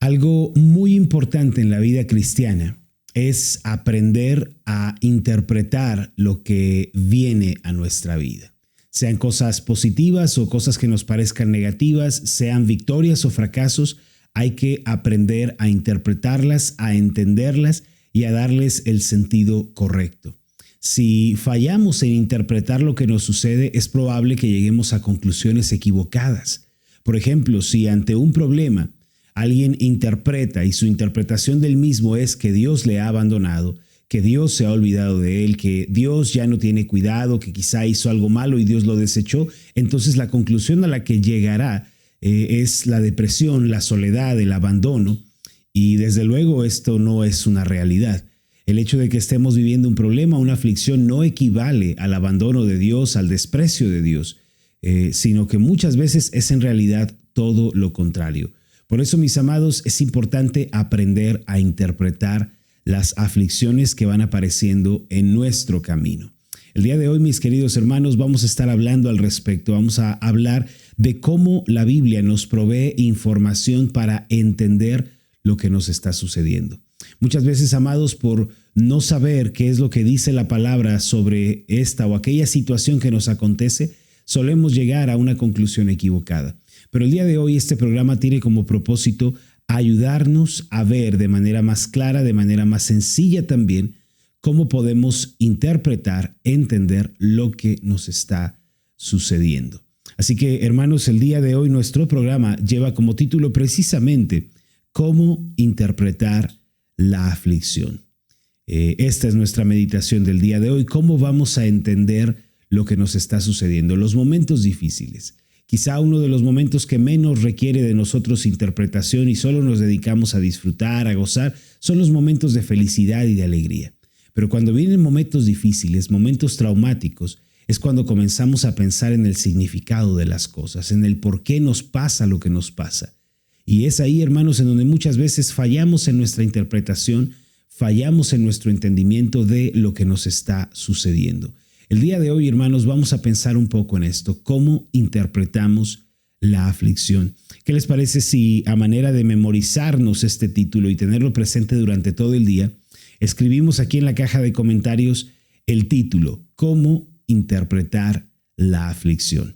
Algo muy importante en la vida cristiana es aprender a interpretar lo que viene a nuestra vida. Sean cosas positivas o cosas que nos parezcan negativas, sean victorias o fracasos, hay que aprender a interpretarlas, a entenderlas y a darles el sentido correcto. Si fallamos en interpretar lo que nos sucede, es probable que lleguemos a conclusiones equivocadas. Por ejemplo, si ante un problema alguien interpreta y su interpretación del mismo es que Dios le ha abandonado, que Dios se ha olvidado de él, que Dios ya no tiene cuidado, que quizá hizo algo malo y Dios lo desechó, entonces la conclusión a la que llegará es la depresión, la soledad, el abandono, y desde luego esto no es una realidad. El hecho de que estemos viviendo un problema, una aflicción, no equivale al abandono de Dios, al desprecio de Dios, sino que muchas veces es en realidad todo lo contrario. Por eso, mis amados, es importante aprender a interpretar las aflicciones que van apareciendo en nuestro camino. El día de hoy, mis queridos hermanos, vamos a estar hablando al respecto. Vamos a hablar de cómo la Biblia nos provee información para entender lo que nos está sucediendo. Muchas veces, amados, por no saber qué es lo que dice la palabra sobre esta o aquella situación que nos acontece, solemos llegar a una conclusión equivocada. Pero el día de hoy este programa tiene como propósito ayudarnos a ver de manera más clara, de manera más sencilla también, cómo podemos interpretar, entender lo que nos está sucediendo. Así que, hermanos, el día de hoy nuestro programa lleva como título precisamente cómo interpretar la aflicción. Esta es nuestra meditación del día de hoy, cómo vamos a entender lo que nos está sucediendo, los momentos difíciles. Quizá uno de los momentos que menos requiere de nosotros interpretación y solo nos dedicamos a disfrutar, a gozar, son los momentos de felicidad y de alegría. Pero cuando vienen momentos difíciles, momentos traumáticos, es cuando comenzamos a pensar en el significado de las cosas, en el por qué nos pasa lo que nos pasa. Y es ahí, hermanos, en donde muchas veces fallamos en nuestra interpretación, fallamos en nuestro entendimiento de lo que nos está sucediendo. El día de hoy, hermanos, vamos a pensar un poco en esto, cómo interpretamos la aflicción. ¿Qué les parece si, a manera de memorizarnos este título y tenerlo presente durante todo el día, escribimos aquí en la caja de comentarios el título, cómo interpretar la aflicción?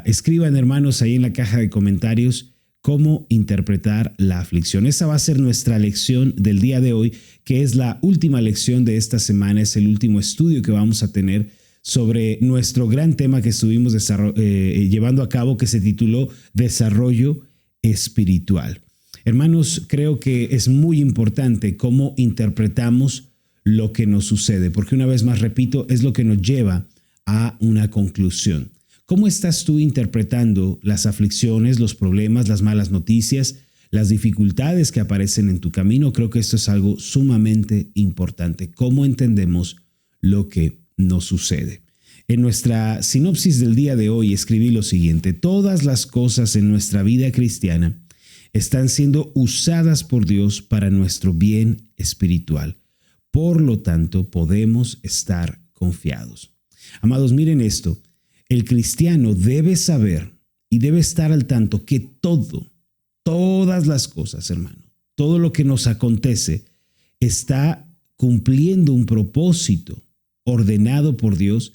Escriban, hermanos, ahí en la caja de comentarios cómo interpretar la aflicción. Esa va a ser nuestra lección del día de hoy, que es la última lección de esta semana, es el último estudio que vamos a tener sobre nuestro gran tema que estuvimos llevando a cabo, que se tituló Desarrollo Espiritual. Hermanos, creo que es muy importante cómo interpretamos lo que nos sucede, porque una vez más, repito, es lo que nos lleva a una conclusión. ¿Cómo estás tú interpretando las aflicciones, los problemas, las malas noticias, las dificultades que aparecen en tu camino? Creo que esto es algo sumamente importante. ¿Cómo entendemos lo que nos sucede? En nuestra sinopsis del día de hoy escribí lo siguiente: todas las cosas en nuestra vida cristiana están siendo usadas por Dios para nuestro bien espiritual. Por lo tanto, podemos estar confiados. Amados, miren esto. El cristiano debe saber y debe estar al tanto que todas las cosas, hermano, todo lo que nos acontece está cumpliendo un propósito ordenado por Dios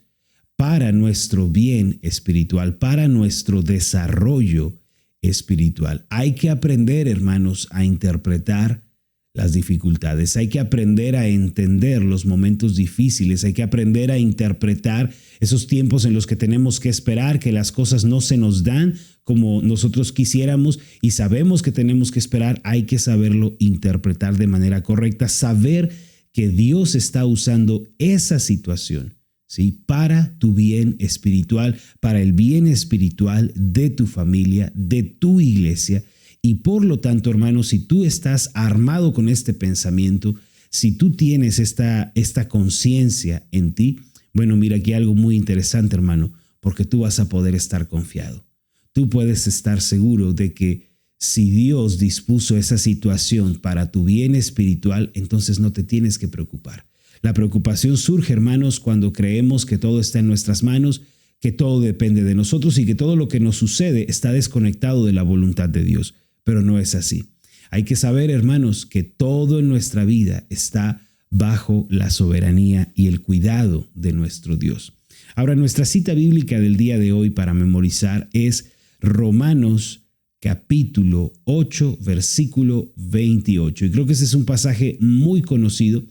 para nuestro bien espiritual, para nuestro desarrollo espiritual. Hay que aprender, hermanos, a interpretar las dificultades. Hay que aprender a entender los momentos difíciles. Hay que aprender a interpretar esos tiempos en los que tenemos que esperar, que las cosas no se nos dan como nosotros quisiéramos y sabemos que tenemos que esperar. Hay que saberlo interpretar de manera correcta, saber que Dios está usando esa situación, ¿sí?, para tu bien espiritual, para el bien espiritual de tu familia, de tu iglesia. Y por lo tanto, hermano, si tú estás armado con este pensamiento, si tú tienes esta conciencia en ti, bueno, mira aquí algo muy interesante, hermano, porque tú vas a poder estar confiado. Tú puedes estar seguro de que si Dios dispuso esa situación para tu bien espiritual, entonces no te tienes que preocupar. La preocupación surge, hermanos, cuando creemos que todo está en nuestras manos, que todo depende de nosotros y que todo lo que nos sucede está desconectado de la voluntad de Dios. Pero no es así. Hay que saber, hermanos, que todo en nuestra vida está bajo la soberanía y el cuidado de nuestro Dios. Ahora, nuestra cita bíblica del día de hoy para memorizar es Romanos capítulo 8, versículo 28. Y creo que ese es un pasaje muy conocido,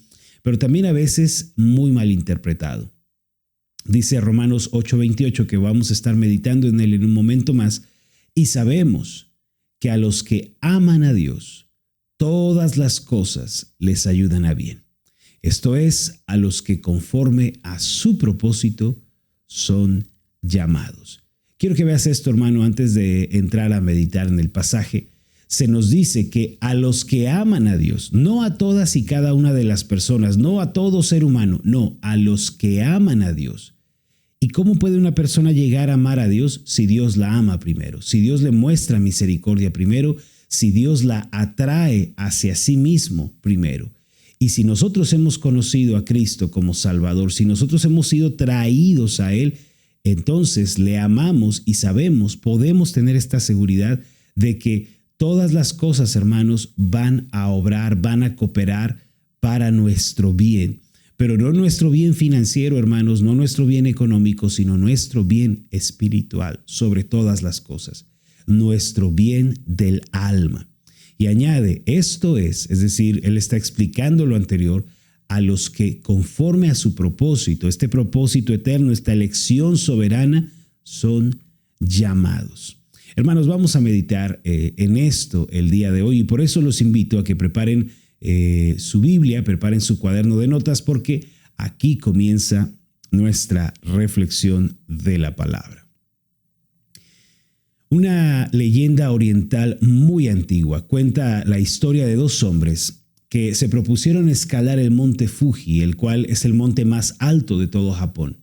pero también a veces muy mal interpretado. Dice Romanos 8:28, que vamos a estar meditando en él en un momento más, y sabemos que a los que aman a Dios, todas las cosas les ayudan a bien. Esto es, a los que conforme a su propósito son llamados. Quiero que veas esto, hermano, antes de entrar a meditar en el pasaje. Se nos dice que a los que aman a Dios, no a todas y cada una de las personas, no a todo ser humano, no, a los que aman a Dios. ¿Y cómo puede una persona llegar a amar a Dios si Dios la ama primero? Si Dios le muestra misericordia primero, si Dios la atrae hacia sí mismo primero. Y si nosotros hemos conocido a Cristo como Salvador, si nosotros hemos sido traídos a Él, entonces le amamos y sabemos, podemos tener esta seguridad de que todas las cosas, hermanos, van a obrar, van a cooperar para nuestro bien. Pero no nuestro bien financiero, hermanos, no nuestro bien económico, sino nuestro bien espiritual, sobre todas las cosas. Nuestro bien del alma. Y añade, esto es decir, él está explicando lo anterior, a los que conforme a su propósito, este propósito eterno, esta elección soberana, son llamados. Hermanos, vamos a meditar en esto el día de hoy y por eso los invito a que preparen su Biblia, preparen su cuaderno de notas, porque aquí comienza nuestra reflexión de la palabra. Una leyenda oriental muy antigua cuenta la historia de dos hombres que se propusieron escalar el monte Fuji, el cual es el monte más alto de todo Japón.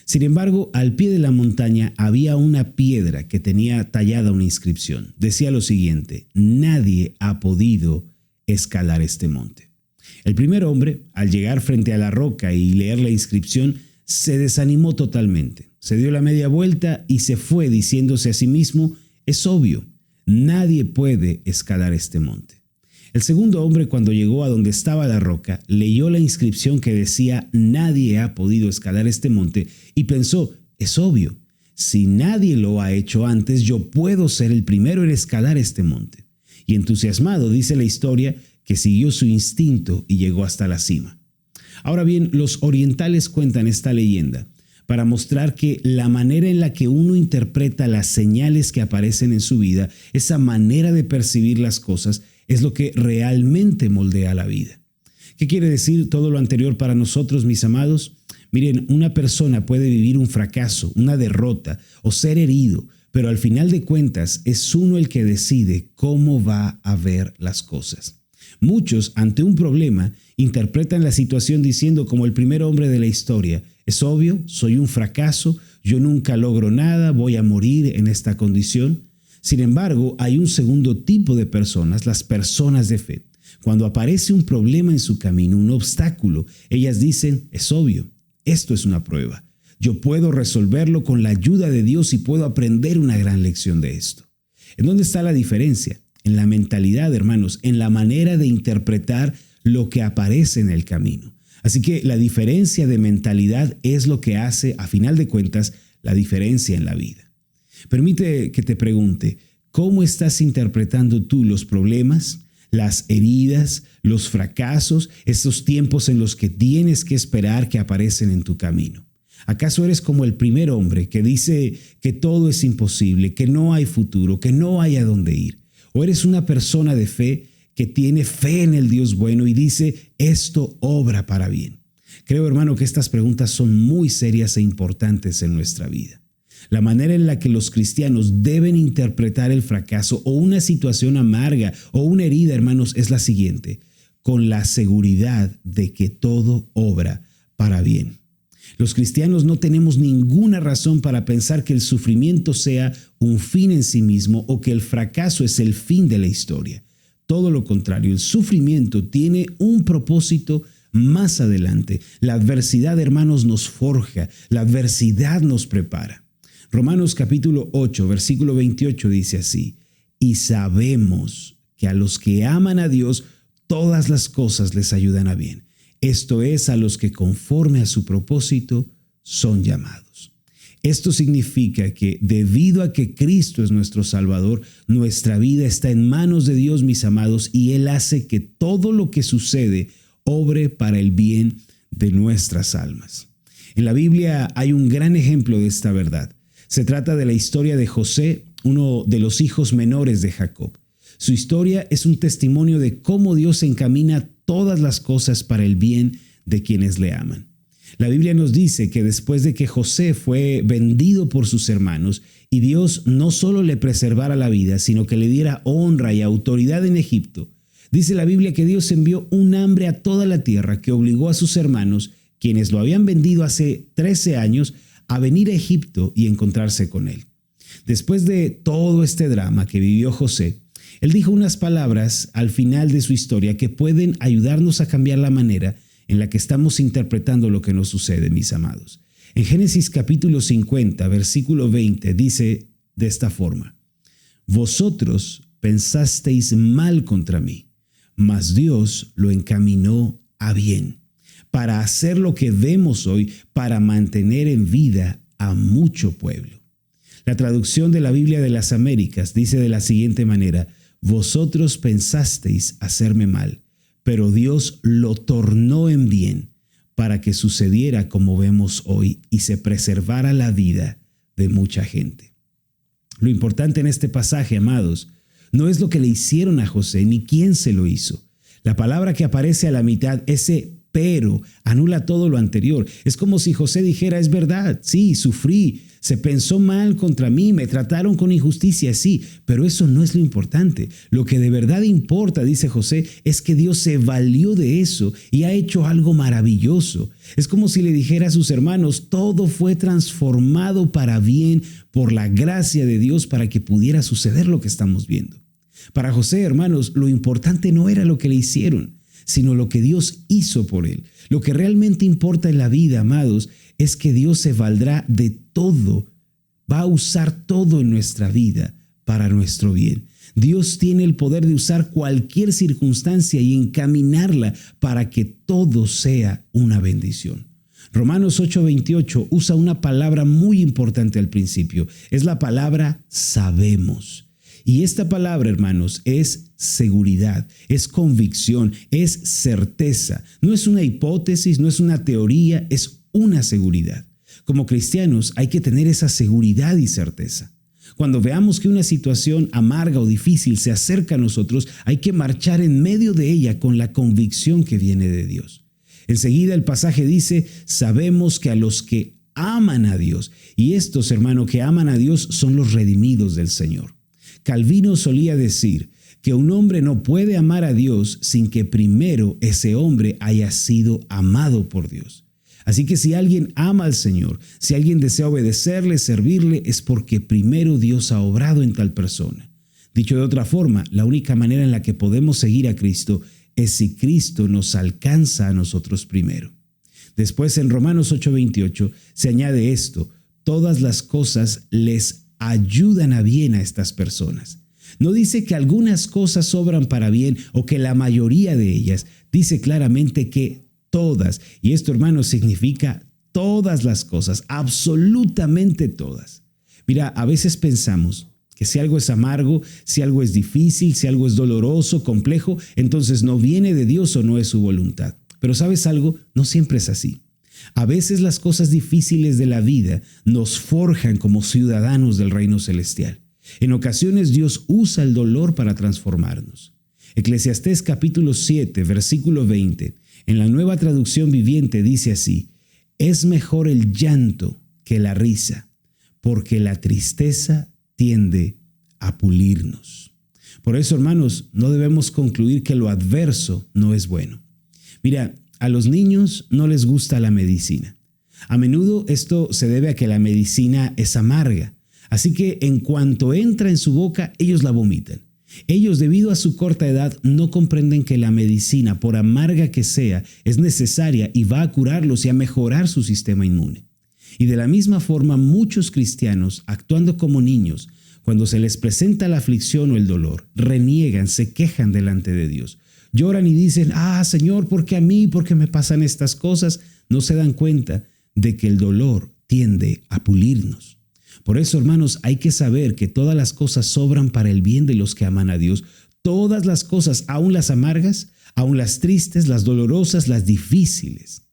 Sin embargo, al pie de la montaña había una piedra que tenía tallada una inscripción. Decía lo siguiente: nadie ha podido escalar este monte. El primer hombre, al llegar frente a la roca y leer la inscripción, se desanimó totalmente. Se dio la media vuelta y se fue diciéndose a sí mismo: es obvio, nadie puede escalar este monte. El segundo hombre, cuando llegó a donde estaba la roca, leyó la inscripción que decía: nadie ha podido escalar este monte, y pensó: es obvio, si nadie lo ha hecho antes, yo puedo ser el primero en escalar este monte. Y entusiasmado, dice la historia, que siguió su instinto y llegó hasta la cima. Ahora bien, los orientales cuentan esta leyenda para mostrar que la manera en la que uno interpreta las señales que aparecen en su vida, esa manera de percibir las cosas, es lo que realmente moldea la vida. ¿Qué quiere decir todo lo anterior para nosotros, mis amados? Miren, una persona puede vivir un fracaso, una derrota o ser herido, pero al final de cuentas es uno el que decide cómo va a ver las cosas. Muchos, ante un problema, interpretan la situación diciendo como el primer hombre de la historia: es obvio, soy un fracaso, yo nunca logro nada, voy a morir en esta condición. Sin embargo, hay un segundo tipo de personas, las personas de fe. Cuando aparece un problema en su camino, un obstáculo, ellas dicen: es obvio, esto es una prueba. Yo puedo resolverlo con la ayuda de Dios y puedo aprender una gran lección de esto. ¿En dónde está la diferencia? En la mentalidad, hermanos, en la manera de interpretar lo que aparece en el camino. Así que la diferencia de mentalidad es lo que hace, a final de cuentas, la diferencia en la vida. Permite que te pregunte, ¿cómo estás interpretando tú los problemas, las heridas, los fracasos, esos tiempos en los que tienes que esperar que aparecen en tu camino? ¿Acaso eres como el primer hombre que dice que todo es imposible, que no hay futuro, que no hay a dónde ir? ¿O eres una persona de fe que tiene fe en el Dios bueno y dice: esto obra para bien? Creo, hermano, que estas preguntas son muy serias e importantes en nuestra vida. La manera en la que los cristianos deben interpretar el fracaso o una situación amarga o una herida, hermanos, es la siguiente: con la seguridad de que todo obra para bien. Los cristianos no tenemos ninguna razón para pensar que el sufrimiento sea un fin en sí mismo o que el fracaso es el fin de la historia. Todo lo contrario, el sufrimiento tiene un propósito más adelante. La adversidad, hermanos, nos forja, la adversidad nos prepara. Romanos capítulo 8, versículo 28 dice así: y sabemos que a los que aman a Dios, todas las cosas les ayudan a bien. Esto es, a los que conforme a su propósito son llamados. Esto significa que debido a que Cristo es nuestro Salvador, nuestra vida está en manos de Dios, mis amados, y Él hace que todo lo que sucede obre para el bien de nuestras almas. En la Biblia hay un gran ejemplo de esta verdad. Se trata de la historia de José, uno de los hijos menores de Jacob. Su historia es un testimonio de cómo Dios encamina todas las cosas para el bien de quienes le aman. La Biblia nos dice que después de que José fue vendido por sus hermanos y Dios no solo le preservara la vida, sino que le diera honra y autoridad en Egipto, dice la Biblia que Dios envió un hambre a toda la tierra que obligó a sus hermanos, quienes lo habían vendido hace 13 años, a venir a Egipto y encontrarse con él. Después de todo este drama que vivió José, él dijo unas palabras al final de su historia que pueden ayudarnos a cambiar la manera en la que estamos interpretando lo que nos sucede, mis amados. En Génesis capítulo 50, versículo 20, dice de esta forma: vosotros pensasteis mal contra mí, mas Dios lo encaminó a bien, para hacer lo que vemos hoy, para mantener en vida a mucho pueblo. La traducción de la Biblia de las Américas dice de la siguiente manera: vosotros pensasteis hacerme mal, pero Dios lo tornó en bien, para que sucediera como vemos hoy y se preservara la vida de mucha gente. Lo importante en este pasaje, amados, no es lo que le hicieron a José ni quién se lo hizo. La palabra que aparece a la mitad, ese pero, anula todo lo anterior. Es como si José dijera: es verdad, sí, sufrí, se pensó mal contra mí, me trataron con injusticia, sí, pero eso no es lo importante. Lo que de verdad importa, dice José, es que Dios se valió de eso y ha hecho algo maravilloso. Es como si le dijera a sus hermanos: todo fue transformado para bien por la gracia de Dios para que pudiera suceder lo que estamos viendo. Para José, hermanos, lo importante no era lo que le hicieron, sino lo que Dios hizo por él. Lo que realmente importa en la vida, amados, es que Dios se valdrá de todo, va a usar todo en nuestra vida para nuestro bien. Dios tiene el poder de usar cualquier circunstancia y encaminarla para que todo sea una bendición. Romanos 8:28 usa una palabra muy importante al principio. Es la palabra sabemos. Y esta palabra, hermanos, es seguridad, es convicción, es certeza. No es una hipótesis, no es una teoría, es una seguridad. Como cristianos hay que tener esa seguridad y certeza. Cuando veamos que una situación amarga o difícil se acerca a nosotros, hay que marchar en medio de ella con la convicción que viene de Dios. Enseguida el pasaje dice: sabemos que a los que aman a Dios, y estos, hermano, que aman a Dios son los redimidos del Señor. Calvino solía decir que un hombre no puede amar a Dios sin que primero ese hombre haya sido amado por Dios. Así que si alguien ama al Señor, si alguien desea obedecerle, servirle, es porque primero Dios ha obrado en tal persona. Dicho de otra forma, la única manera en la que podemos seguir a Cristo es si Cristo nos alcanza a nosotros primero. Después, en Romanos 8:28 se añade esto: todas las cosas les ayudan a bien a estas personas. No dice que algunas cosas obran para bien o que la mayoría de ellas. Dice claramente que todas. Y esto, hermanos, significa todas las cosas, absolutamente todas. Mira, a veces pensamos que si algo es amargo, si algo es difícil, si algo es doloroso, complejo, entonces no viene de Dios o no es su voluntad. Pero ¿sabes algo? No siempre es así. A veces las cosas difíciles de la vida nos forjan como ciudadanos del reino celestial. En ocasiones Dios usa el dolor para transformarnos. Eclesiastés capítulo 7, versículo 20, en la Nueva Traducción Viviente dice así: es mejor el llanto que la risa, porque la tristeza tiende a pulirnos. Por eso, hermanos, no debemos concluir que lo adverso no es bueno. Mira, a los niños no les gusta la medicina. A menudo esto se debe a que la medicina es amarga. Así que en cuanto entra en su boca, ellos la vomitan. Ellos, debido a su corta edad, no comprenden que la medicina, por amarga que sea, es necesaria y va a curarlos y a mejorar su sistema inmune. Y de la misma forma, muchos cristianos, actuando como niños, cuando se les presenta la aflicción o el dolor, reniegan, se quejan delante de Dios. Lloran y dicen, Señor, ¿por qué a mí? ¿Por qué me pasan estas cosas? No se dan cuenta de que el dolor tiende a pulirnos. Por eso, hermanos, hay que saber que todas las cosas sobran para el bien de los que aman a Dios. Todas las cosas, aun las amargas, aun las tristes, las dolorosas, las difíciles.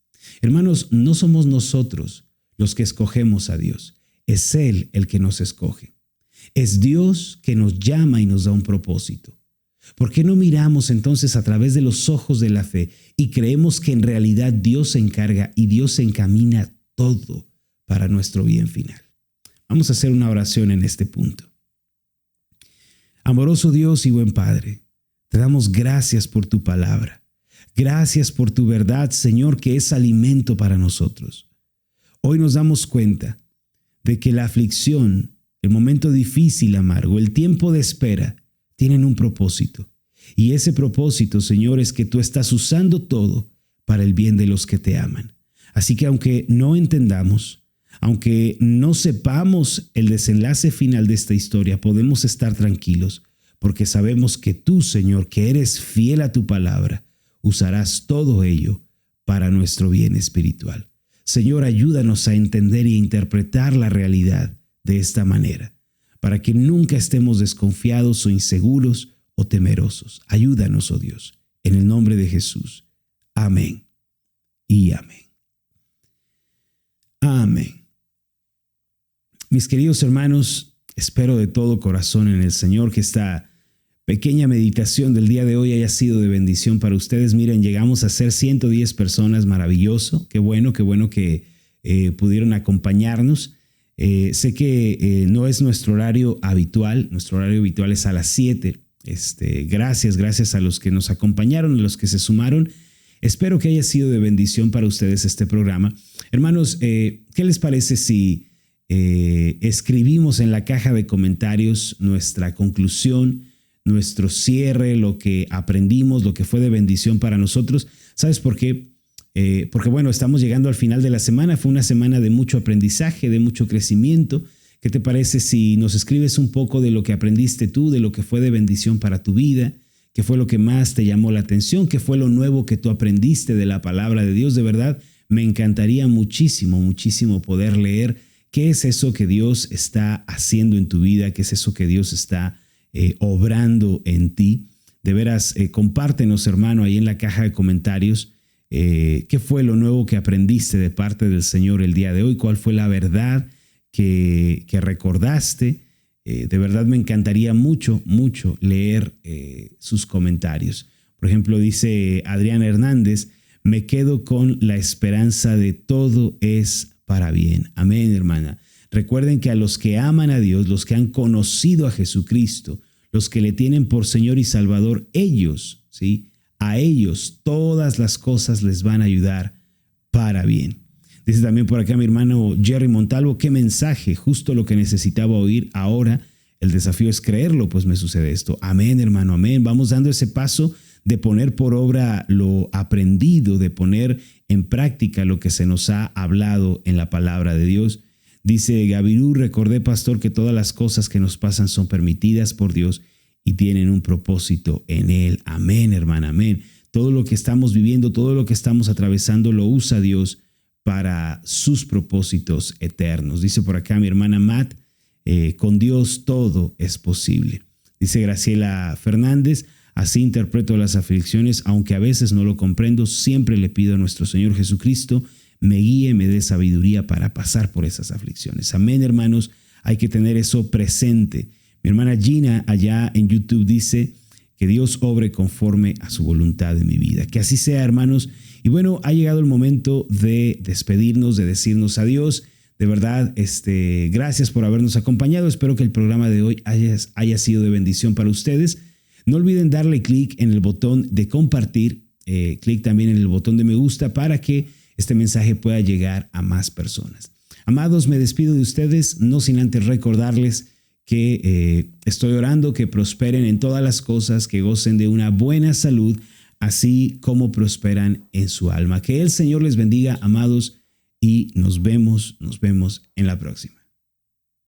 Hermanos, no somos nosotros los que escogemos a Dios. Es Él el que nos escoge. Es Dios que nos llama y nos da un propósito. ¿Por qué no miramos entonces a través de los ojos de la fe y creemos que en realidad Dios se encarga y Dios se encamina todo para nuestro bien final? Vamos a hacer una oración en este punto. Amoroso Dios y buen Padre, te damos gracias por tu palabra. Gracias por tu verdad, Señor, que es alimento para nosotros. Hoy nos damos cuenta de que la aflicción, el momento difícil, amargo, el tiempo de espera, tienen un propósito. Y ese propósito, Señor, es que tú estás usando todo para el bien de los que te aman. Así que aunque no entendamos, aunque no sepamos el desenlace final de esta historia, podemos estar tranquilos, porque sabemos que tú, Señor, que eres fiel a tu palabra, usarás todo ello para nuestro bien espiritual. Señor, ayúdanos a entender y a interpretar la realidad de esta manera, para que nunca estemos desconfiados o inseguros o temerosos. Ayúdanos, oh Dios, en el nombre de Jesús. Amén y amén. Amén. Mis queridos hermanos, espero de todo corazón en el Señor que esta pequeña meditación del día de hoy haya sido de bendición para ustedes. Miren, llegamos a ser 110 personas, maravilloso. Qué bueno que pudieron acompañarnos. Sé que no es nuestro horario habitual es a las 7. Gracias a los que nos acompañaron, a los que se sumaron. Espero que haya sido de bendición para ustedes este programa. Hermanos, ¿qué les parece si escribimos en la caja de comentarios nuestra conclusión, nuestro cierre, lo que aprendimos, lo que fue de bendición para nosotros? ¿Sabes por qué? Porque bueno, estamos llegando al final de la semana. Fue una semana de mucho aprendizaje, de mucho crecimiento. ¿Qué te parece si nos escribes un poco de lo que aprendiste tú, de lo que fue de bendición para tu vida? ¿Qué fue lo que más te llamó la atención? ¿Qué fue lo nuevo que tú aprendiste de la palabra de Dios? De verdad, me encantaría muchísimo poder leer qué es eso que Dios está haciendo en tu vida, qué es eso que Dios está obrando en ti. De veras, compártenos, hermano, ahí en la caja de comentarios. ¿Qué fue lo nuevo que aprendiste de parte del Señor el día de hoy? ¿Cuál fue la verdad que recordaste? De verdad me encantaría mucho leer sus comentarios. Por ejemplo, dice Adrián Hernández, me quedo con la esperanza de todo es para bien. Amén, hermana. Recuerden que a los que aman a Dios, los que han conocido a Jesucristo, los que le tienen por Señor y Salvador, ellos, ¿sí? A ellos todas las cosas les van a ayudar para bien. Dice también por acá mi hermano Jerry Montalvo, qué mensaje, justo lo que necesitaba oír ahora. El desafío es creerlo, pues me sucede esto. Amén, hermano, amén. Vamos dando ese paso de poner por obra lo aprendido, de poner en práctica lo que se nos ha hablado en la palabra de Dios. Dice Gavirú, recordé, pastor, que todas las cosas que nos pasan son permitidas por Dios y tienen un propósito en Él. Amén, hermana, amén. Todo lo que estamos viviendo, todo lo que estamos atravesando, lo usa Dios para sus propósitos eternos. Dice por acá mi hermana Matt, con Dios todo es posible. Dice Graciela Fernández, así interpreto las aflicciones, aunque a veces no lo comprendo, siempre le pido a nuestro Señor Jesucristo, me guíe, me dé sabiduría para pasar por esas aflicciones. Amén, hermanos, hay que tener eso presente. Mi hermana Gina allá en YouTube dice, que Dios obre conforme a su voluntad en mi vida. Que así sea, hermanos. Y bueno, ha llegado el momento de despedirnos, de decirnos adiós. De verdad, gracias por habernos acompañado. Espero que el programa de hoy haya sido de bendición para ustedes. No olviden darle clic en el botón de compartir, clic también en el botón de me gusta para que este mensaje pueda llegar a más personas. Amados, me despido de ustedes, no sin antes recordarles que estoy orando que prosperen en todas las cosas, que gocen de una buena salud, así como prosperan en su alma. Que el Señor les bendiga, amados, y nos vemos en la próxima.